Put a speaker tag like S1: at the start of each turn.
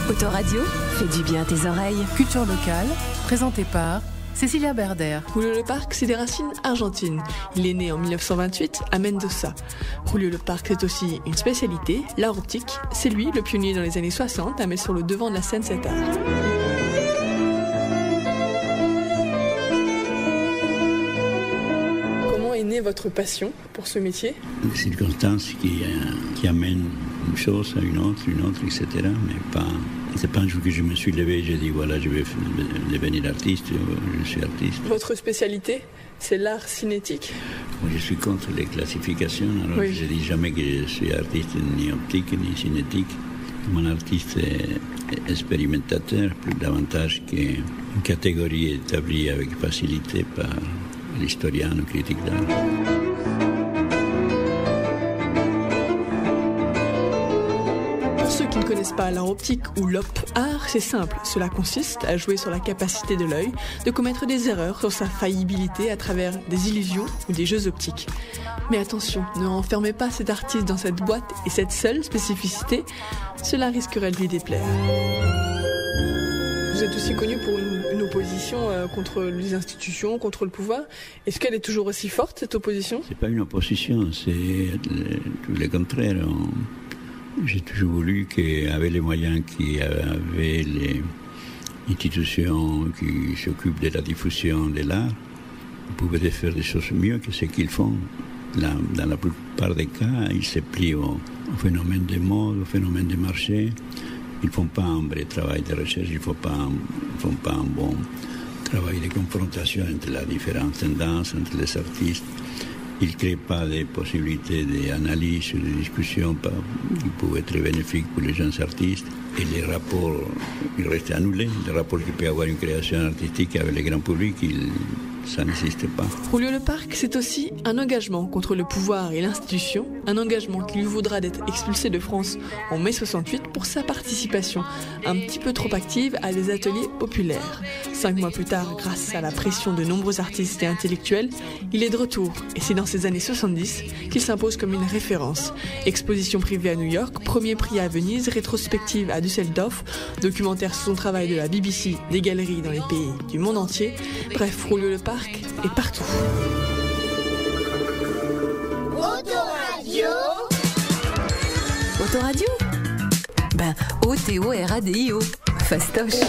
S1: Autoradio, fait du bien à tes oreilles.
S2: Culture locale, présentée par Cécilia Berder.
S3: Julio Le Parc, c'est des racines argentines. Il est né en 1928 à Mendoza. Julio Le Parc, c'est aussi une spécialité, l'art optique. C'est lui, le pionnier dans les années 60, à mettre sur le devant de la scène cet art. Comment est née votre passion pour ce métier?
S4: Les circonstances qui amènent une chose à une autre, etc. Mais pas... C'est pas un jour que je me suis levé et j'ai dit voilà, je vais devenir artiste, je suis artiste.
S3: Votre spécialité, c'est l'art cinétique?
S4: Moi, je suis contre les classifications, alors oui. Je ne dis jamais que je suis artiste ni optique ni cinétique. Mon artiste est expérimentateur, plus davantage qu'une catégorie établie avec facilité par l'historien ou critique d'art.
S3: Qui ne connaissent pas l'art optique ou l'op-art, c'est simple. Cela consiste à jouer sur la capacité de l'œil de commettre des erreurs sur sa faillibilité à travers des illusions ou des jeux optiques. Mais attention, ne renfermez pas cet artiste dans cette boîte et cette seule spécificité, cela risquerait de lui déplaire. Vous êtes aussi connu pour une opposition contre les institutions, contre le pouvoir. Est-ce qu'elle est toujours aussi forte, cette opposition?
S4: C'est pas une opposition, c'est tout le contraire. J'ai toujours voulu qu'avec les moyens qu'avaient les institutions qui s'occupent de la diffusion de l'art, on pouvait faire des choses mieux que ce qu'ils font. Dans la plupart des cas, ils se plient au phénomène de mode, au phénomène de marché. Ils ne font pas un vrai travail de recherche, ils ne font pas un bon travail de confrontation entre les différentes tendances, entre les artistes. Ils ne créent pas des possibilités d'analyse ou de discussion qui peuvent être bénéfiques pour les jeunes artistes. Et les rapports, ils restent annulés. Les rapports qui peuvent avoir une création artistique avec le grand public, ça n'existe pas.
S3: Julio Le Parc, c'est aussi un engagement contre le pouvoir et l'institution, un engagement qui lui vaudra d'être expulsé de France en mai 68 pour sa participation un petit peu trop active à des ateliers populaires. 5 mois plus tard, grâce à la pression de nombreux artistes et intellectuels, il est de retour et c'est dans ces années 70 qu'il s'impose comme une référence. Exposition privée à New York, premier prix à Venise, rétrospective à Düsseldorf, documentaire sur son travail de la BBC, des galeries dans les pays du monde entier. Bref, Julio Le Parc est partout.
S1: Autoradio. Autoradio? Ben, O-T-O-R-A-D-I-O. Fastoche.